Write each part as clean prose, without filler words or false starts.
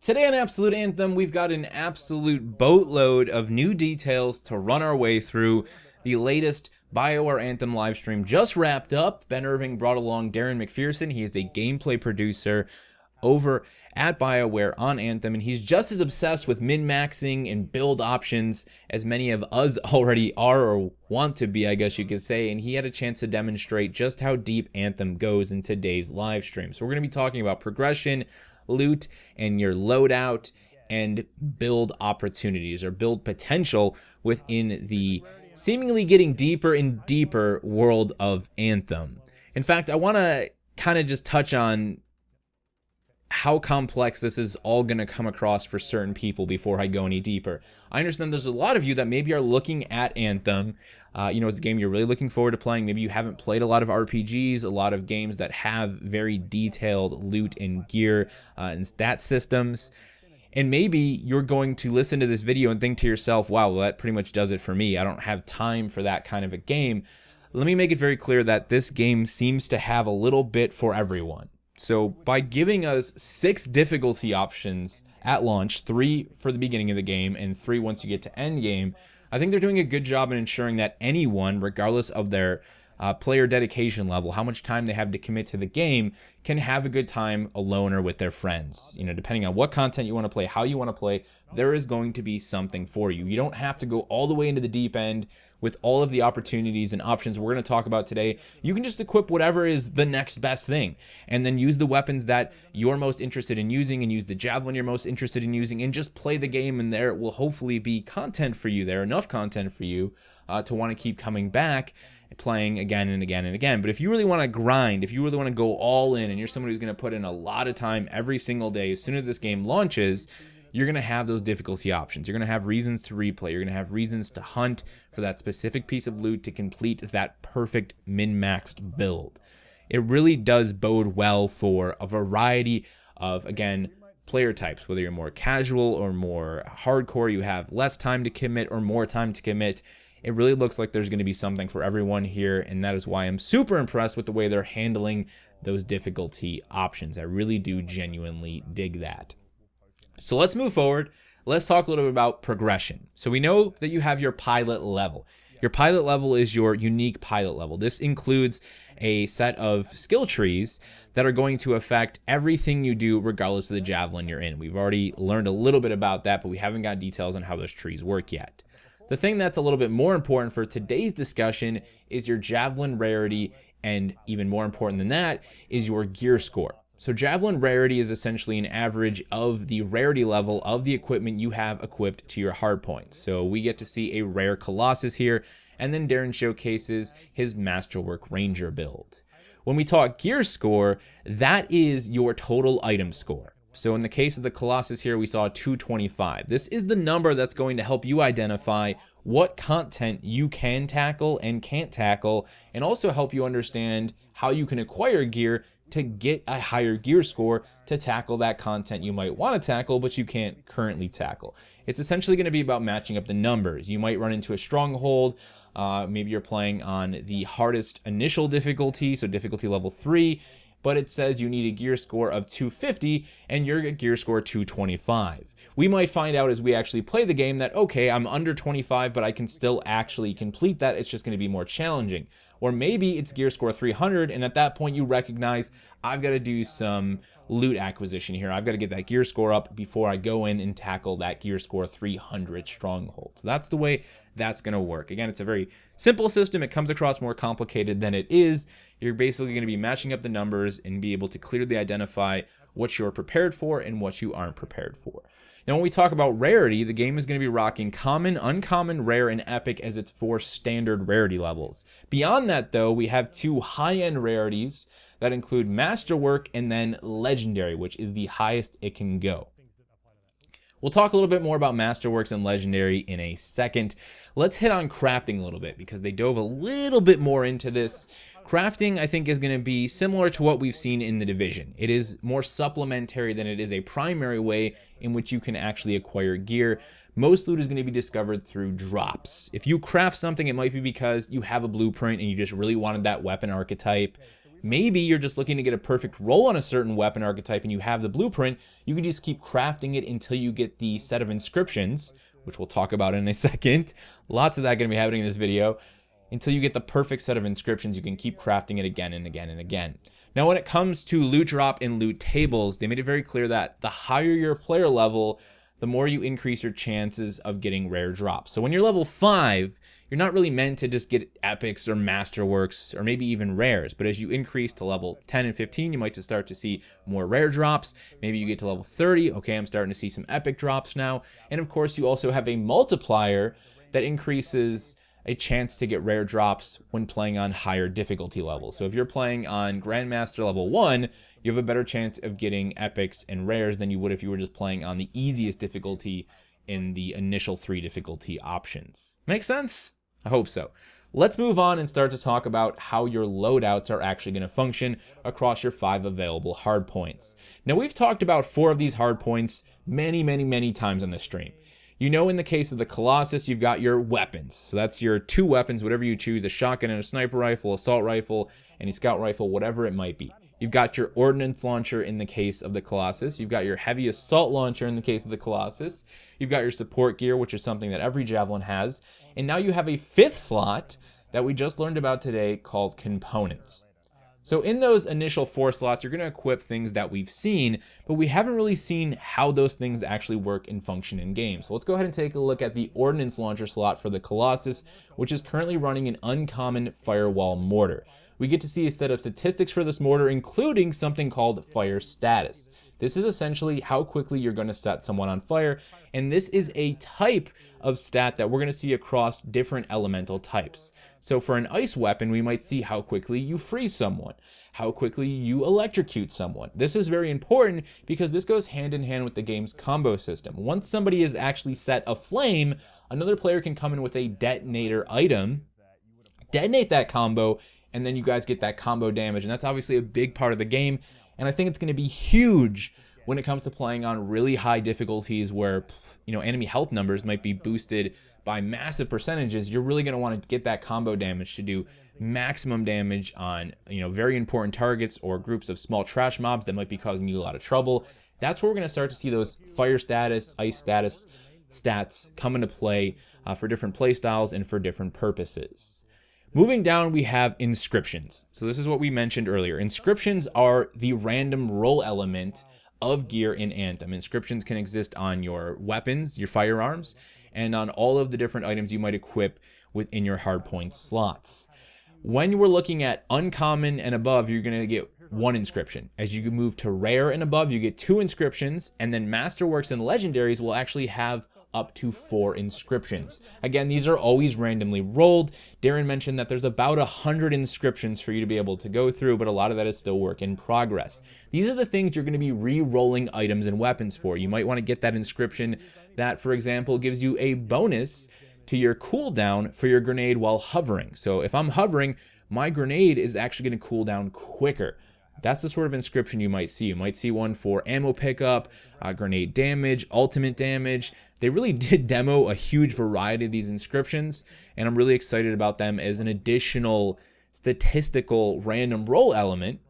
Today on Absolute Anthem, we've got an absolute boatload of new details to run our way through. The latest BioWare Anthem livestream just wrapped up. Ben Irving brought along Darren McPherson. He is a gameplay producer over at BioWare on Anthem, and he's just as obsessed with min-maxing and build options as many of us already are or want to be, I guess you could say, and he had a chance to demonstrate just how deep Anthem goes in today's live stream. So we're going to be talking about progression, loot, and your loadout and build opportunities or build potential within the seemingly getting deeper and deeper world of Anthem. In fact, I want to kind of just touch on how complex this is all going to come across for certain people before I go any deeper. I understand there's a lot of you that maybe are looking at Anthem, it's a game you're really looking forward to playing. Maybe you haven't played a lot of RPGs, a lot of games that have very detailed loot and gear and stat systems. And maybe you're going to listen to this video and think to yourself, wow, well, that pretty much does it for me. I don't have time for that kind of a game. Let me make it very clear that this game seems to have a little bit for everyone. So by giving us 6 difficulty options at launch, 3 for the beginning of the game and 3 once you get to end game, I think they're doing a good job in ensuring that anyone, regardless of their player dedication level, how much time they have to commit to the game, can have a good time alone or with their friends. Depending on what content you want to play, how you want to play, there is going to be something for you. You don't have to go all the way into the deep end with all of the opportunities and options we're going to talk about today. You can just equip whatever is the next best thing and then use the weapons that you're most interested in using and use the javelin you're most interested in using and just play the game, and there will hopefully be content for you there, enough content for you to want to keep coming back playing again and again and again. But if you really want to grind, if you really want to go all in and you're someone who's going to put in a lot of time every single day as soon as this game launches, you're going to have those difficulty options. You're going to have reasons to replay. You're going to have reasons to hunt for that specific piece of loot to complete that perfect min-maxed build. It really does bode well for a variety of, again, player types, whether you're more casual or more hardcore, you have less time to commit or more time to commit. It really looks like there's going to be something for everyone here, and that is why I'm super impressed with the way they're handling those difficulty options. I really do genuinely dig that. So let's move forward. Let's talk a little bit about progression. So we know that you have your pilot level. Your pilot level is your unique pilot level. This includes a set of skill trees that are going to affect everything you do regardless of the javelin you're in. We've already learned a little bit about that, but we haven't got details on how those trees work yet. The thing that's a little bit more important for today's discussion is your javelin rarity, and even more important than that is your gear score. So javelin rarity is essentially an average of the rarity level of the equipment you have equipped to your hardpoint. So we get to see a rare Colossus here, and then Darren showcases his Masterwork Ranger build. When we talk gear score, that is your total item score. So in the case of the Colossus here, we saw 225. This is the number that's going to help you identify what content you can tackle and can't tackle, and also help you understand how you can acquire gear to get a higher gear score to tackle that content you might want to tackle, but you can't currently tackle. It's essentially going to be about matching up the numbers. You might run into a stronghold. Maybe you're playing on the hardest initial difficulty, so difficulty level 3, but it says you need a gear score of 250 and you're at gear score 225. We might find out as we actually play the game that, okay, I'm under 25, but I can still actually complete that. It's just going to be more challenging. Or maybe it's gear score 300, and at that point you recognize I've got to do some loot acquisition here. I've got to get that gear score up before I go in and tackle that gear score 300 stronghold. So that's the way that's going to work. Again, it's a very simple system. It comes across more complicated than it is. You're basically going to be matching up the numbers and be able to clearly identify what you're prepared for and what you aren't prepared for. Now, when we talk about rarity, the game is going to be rocking common, uncommon, rare, and epic as its 4 standard rarity levels. Beyond that, though, we have 2 high-end rarities that include Masterwork and then Legendary, which is the highest it can go. We'll talk a little bit more about Masterworks and Legendary in a second. Let's hit on crafting a little bit because they dove a little bit more into this. Crafting, I think, is going to be similar to what we've seen in The Division. It is more supplementary than it is a primary way in which you can actually acquire gear. Most loot is going to be discovered through drops. If you craft something, it might be because you have a blueprint and you just really wanted that weapon archetype. Maybe you're just looking to get a perfect roll on a certain weapon archetype and you have the blueprint. You can just keep crafting it until you get the set of inscriptions, which we'll talk about in a second. Lots of that going to be happening in this video. Until you get the perfect set of inscriptions, you can keep crafting it again and again and again. Now, when it comes to loot drop and loot tables, they made it very clear that the higher your player level, the more you increase your chances of getting rare drops. So when you're level 5, you're not really meant to just get epics or masterworks or maybe even rares. But as you increase to level 10 and 15, you might just start to see more rare drops. Maybe you get to level 30. Okay, I'm starting to see some epic drops now. And of course, you also have a multiplier that increases a chance to get rare drops when playing on higher difficulty levels. So if you're playing on Grandmaster level 1, you have a better chance of getting epics and rares than you would if you were just playing on the easiest difficulty in the initial 3 difficulty options. Make sense? I hope so. Let's move on and start to talk about how your loadouts are actually going to function across your 5 available hardpoints. Now, we've talked about 4 of these hardpoints many times on this stream. You know, in the case of the Colossus, you've got your weapons. So that's your 2 weapons, whatever you choose, a shotgun and a sniper rifle, assault rifle, any scout rifle, whatever it might be. You've got your ordnance launcher in the case of the Colossus. You've got your heavy assault launcher in the case of the Colossus. You've got your support gear, which is something that every Javelin has. And now you have a 5th slot that we just learned about today called components. So in those initial 4 slots, you're going to equip things that we've seen, but we haven't really seen how those things actually work and function in game. So let's go ahead and take a look at the ordnance launcher slot for the Colossus, which is currently running an uncommon firewall mortar. We get to see a set of statistics for this mortar, including something called fire status. This is essentially how quickly you're going to set someone on fire, and this is a type of stat that we're going to see across different elemental types. So for an ice weapon, we might see how quickly you freeze someone, how quickly you electrocute someone. This is very important because this goes hand in hand with the game's combo system. Once somebody is actually set aflame, another player can come in with a detonator item, detonate that combo, and then you guys get that combo damage. And that's obviously a big part of the game. And I think it's going to be huge when it comes to playing on really high difficulties where, you know, enemy health numbers might be boosted by massive percentages. You're really going to want to get that combo damage to do maximum damage on, you know, very important targets or groups of small trash mobs that might be causing you a lot of trouble. That's where we're going to start to see those fire status, ice status stats come into play for different playstyles and for different purposes. Moving down, we have inscriptions. So this is what we mentioned earlier. Inscriptions are the random roll element of gear in Anthem. Inscriptions can exist on your weapons, your firearms, and on all of the different items you might equip within your hardpoint slots. When we're looking at uncommon and above, you're going to get 1 inscription. As you move to rare and above, you get 2 inscriptions, and then masterworks and legendaries will actually have up to 4 inscriptions. Again, these are always randomly rolled. Darren mentioned that there's about 100 inscriptions for you to be able to go through, but a lot of that is still work in progress. These are the things you're going to be re-rolling items and weapons for. You might want to get that inscription that, for example, gives you a bonus to your cooldown for your grenade while hovering. So if I'm hovering, my grenade is actually going to cool down quicker. That's the sort of inscription you might see. You might see one for ammo pickup, grenade damage, ultimate damage. They really did demo a huge variety of these inscriptions, and I'm really excited about them as an additional statistical random roll element,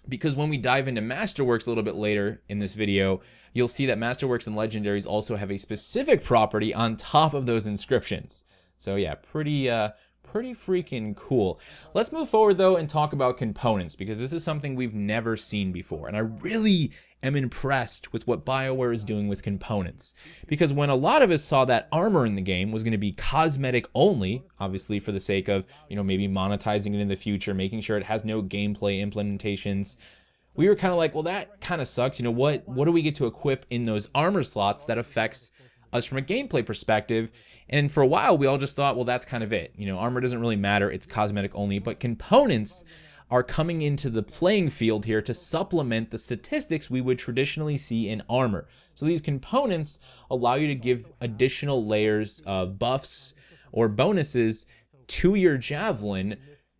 because when we dive into Masterworks a little bit later in this video, you'll see that Masterworks and Legendaries also have a specific property on top of those inscriptions. So yeah, pretty freaking cool. Let's move forward though and talk about components, because this is something we've never seen before, and I really am impressed with what BioWare is doing with components, because when a lot of us saw that armor in the game was going to be cosmetic only, obviously for the sake of, you know, maybe monetizing it in the future, making sure it has no gameplay implementations, we were kind of like, well, that kind of sucks. You know, what do we get to equip in those armor slots that affects us from a gameplay perspective? And for a while, we all just thought, well, that's kind of it. You know, armor doesn't really matter. It's cosmetic only. But components are coming into the playing field here to supplement the statistics we would traditionally see in armor. So these components allow you to give additional layers of buffs or bonuses to your javelin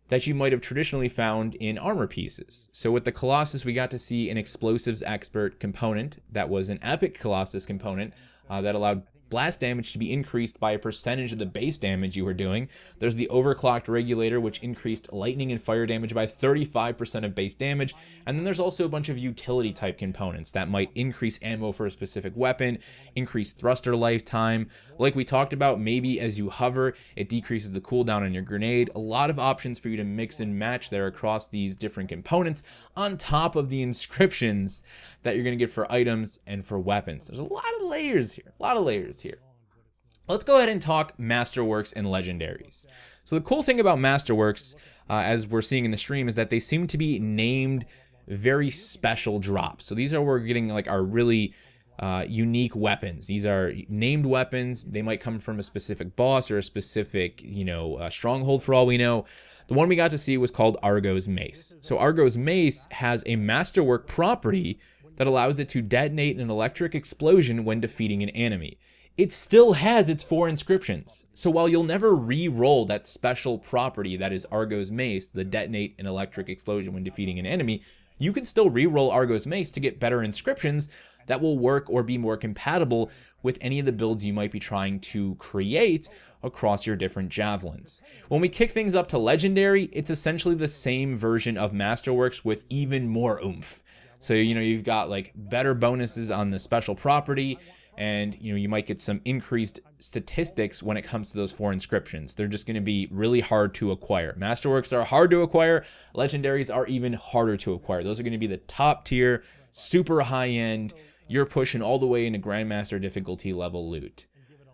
that you might have traditionally found in armor pieces. So with the Colossus, we got to see an explosives expert component that was an epic Colossus component that allowed blast damage to be increased by a percentage of the base damage you were doing. There's the overclocked regulator, which increased lightning and fire damage by 35% of base damage. And then there's also a bunch of utility type components that might increase ammo for a specific weapon, increase thruster lifetime. Like we talked about, maybe as you hover, it decreases the cooldown on your grenade. A lot of options for you to mix and match there across these different components, on top of the inscriptions that you're going to get for items and for weapons. There's a lot of layers here. Let's go ahead and talk Masterworks and Legendaries. So the cool thing about Masterworks, as we're seeing in the stream, is that they seem to be named very special drops. So these are where we're getting like our really unique weapons. These are named weapons. They might come from a specific boss or a specific, stronghold for all we know. The one we got to see was called Argo's Mace. So Argo's Mace has a Masterwork property that allows it to detonate an electric explosion when defeating an enemy. It still has its 4 inscriptions. So while you'll never re-roll that special property that is Argo's Mace, the detonate an electric explosion when defeating an enemy, you can still re-roll Argo's Mace to get better inscriptions that will work or be more compatible with any of the builds you might be trying to create across your different javelins. When we kick things up to Legendary, it's essentially the same version of Masterworks with even more oomph. So, you've got like better bonuses on the special property, and you might get some increased statistics when it comes to those 4 inscriptions. They're just going to be really hard to acquire. Masterworks are hard to acquire. Legendaries are even harder to acquire. Those are going to be the top tier, super high end. You're pushing all the way into Grandmaster difficulty level loot.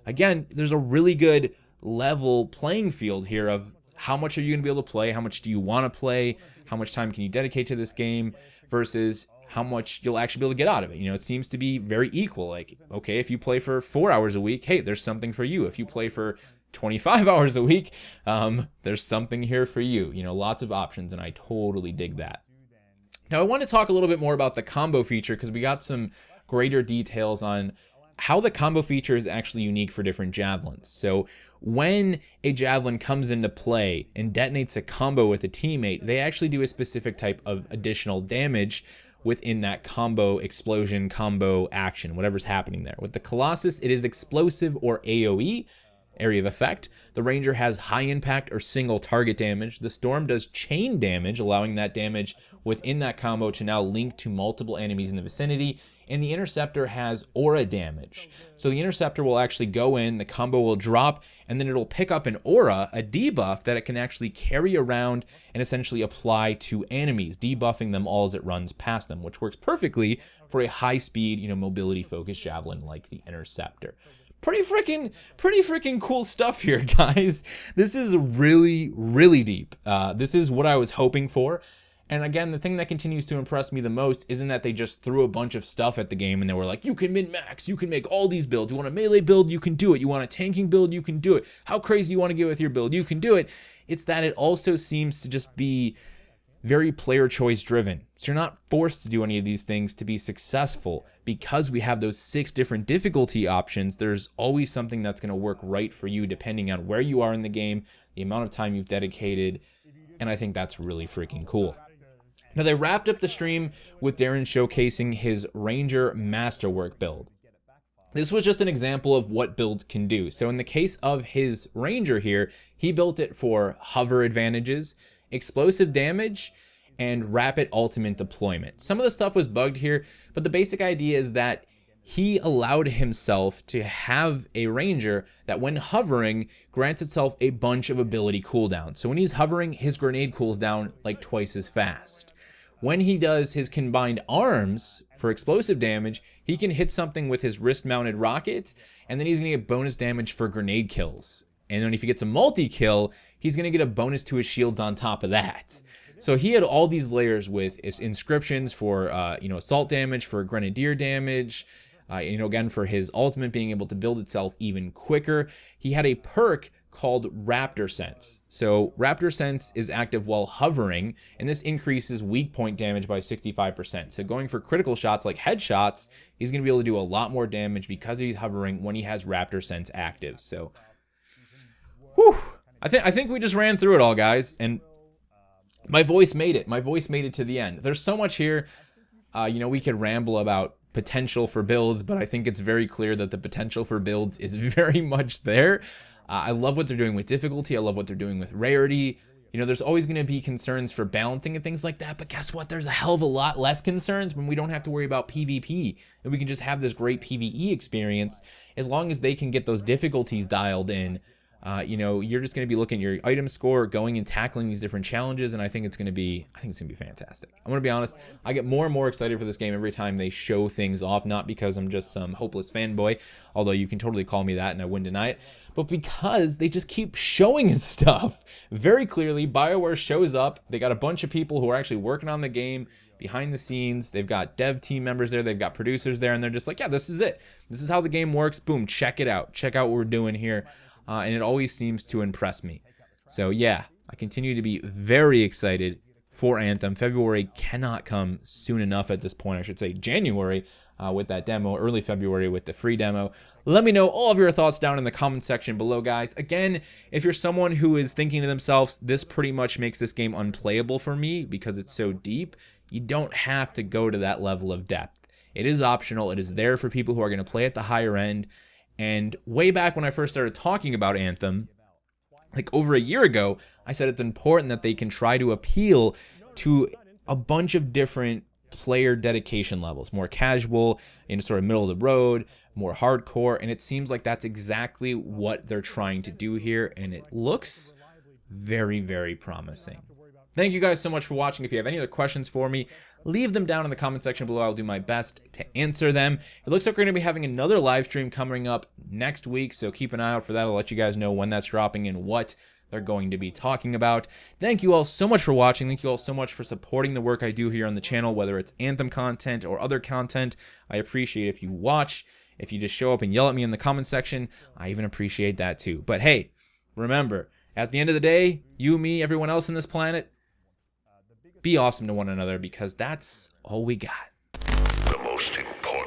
Again, there's a really good level playing field here of how much are you going to be able to play, how much do you want to play, how much time can you dedicate to this game versus how much you'll actually be able to get out of it. It seems to be very equal. Like, okay, if you play for 4 hours a week, hey, there's something for you. If you play for 25 hours a week, there's something here for you. Lots of options, and I totally dig that. Now, I want to talk a little bit more about the combo feature because we got some greater details on how the combo feature is actually unique for different javelins. So when a javelin comes into play and detonates a combo with a teammate, they actually do a specific type of additional damage within that combo explosion, combo action, whatever's happening there. With the Colossus, it is explosive or AoE, area of effect. The Ranger has high impact or single target damage. The Storm does chain damage, allowing that damage within that combo to now link to multiple enemies in the vicinity. And the Interceptor has aura damage. So the Interceptor will actually go in, the combo will drop, and then it'll pick up an aura, a debuff that it can actually carry around and essentially apply to enemies, debuffing them all as it runs past them, which works perfectly for a high-speed, mobility-focused javelin like the Interceptor. Pretty freaking cool stuff here, guys. This is really, really deep. This is what I was hoping for. And again, the thing that continues to impress me the most isn't that they just threw a bunch of stuff at the game and they were like, you can min-max, you can make all these builds. You want a melee build, you can do it. You want a tanking build, you can do it. How crazy you want to get with your build, you can do it. It's that it also seems to just be very player choice driven. So you're not forced to do any of these things to be successful. Because we have those 6 different difficulty options, there's always something that's going to work right for you depending on where you are in the game, the amount of time you've dedicated, and I think that's really freaking cool. Now, they wrapped up the stream with Darren showcasing his Ranger Masterwork build. This was just an example of what builds can do. So in the case of his Ranger here, he built it for hover advantages, explosive damage, and rapid ultimate deployment. Some of the stuff was bugged here, but the basic idea is that he allowed himself to have a Ranger that when hovering grants itself a bunch of ability cooldowns. So when he's hovering, his grenade cools down like twice as fast. When he does his combined arms for explosive damage, he can hit something with his wrist-mounted rocket, and then he's going to get bonus damage for grenade kills. And then if he gets a multi-kill, he's going to get a bonus to his shields on top of that. So he had all these layers with his inscriptions for, assault damage, for grenadier damage, again, for his ultimate being able to build itself even quicker. He had a perk called Raptor Sense. So Raptor Sense is active while hovering, and this increases weak point damage by 65%. So going for critical shots like headshots, he's going to be able to do a lot more damage because he's hovering when he has Raptor Sense active. So, whew, I think we just ran through it all, guys, and my voice made it. My voice made it to the end. There's so much here. We could ramble about potential for builds, but I think it's very clear that the potential for builds is very much there. I love what they're doing with difficulty. I love what they're doing with rarity. You know, there's always going to be concerns for balancing and things like that, but guess what? There's a hell of a lot less concerns when we don't have to worry about PvP, and we can just have this great PvE experience. As long as they can get those difficulties dialed in, you know, you're just going to be looking at your item score, going and tackling these different challenges, and I think it's going to be fantastic. I'm going to be honest, I get more and more excited for this game every time they show things off, not because I'm just some hopeless fanboy, although you can totally call me that and I wouldn't deny it, but because they just keep showing us stuff. Very clearly, BioWare shows up. They got a bunch of people who are actually working on the game behind the scenes. They've got dev team members there. They've got producers there, and they're just like, yeah, this is it. This is how the game works. Boom, check it out. Check out what we're doing here. And it always seems to impress me. So yeah, I continue to be very excited for Anthem. February cannot come soon enough at this point. I should say January with that demo, early February with the free demo. Let me know all of your thoughts down in the comment section below, guys. Again, if you're someone who is thinking to themselves, this pretty much makes this game unplayable for me because it's so deep, you don't have to go to that level of depth. It is optional. It is there for people who are going to play at the higher end. And way back when I first started talking about Anthem, like over a year ago, I said it's important that they can try to appeal to a bunch of different player dedication levels, more casual, sort of middle of the road, more hardcore, and it seems like that's exactly what they're trying to do here, and it looks very, very promising. Thank you guys so much for watching. If you have any other questions for me, leave them down in the comment section below. I'll do my best to answer them. It looks like we're going to be having another live stream coming up next week, so keep an eye out for that. I'll let you guys know when that's dropping and what they're going to be talking about. Thank you all so much for watching. Thank you all so much for supporting the work I do here on the channel, whether it's Anthem content or other content. I appreciate if you watch. If you just show up and yell at me in the comment section, I even appreciate that too. But hey, remember, at the end of the day, you, me, everyone else on this planet, be awesome to one another, because that's all we got. The most important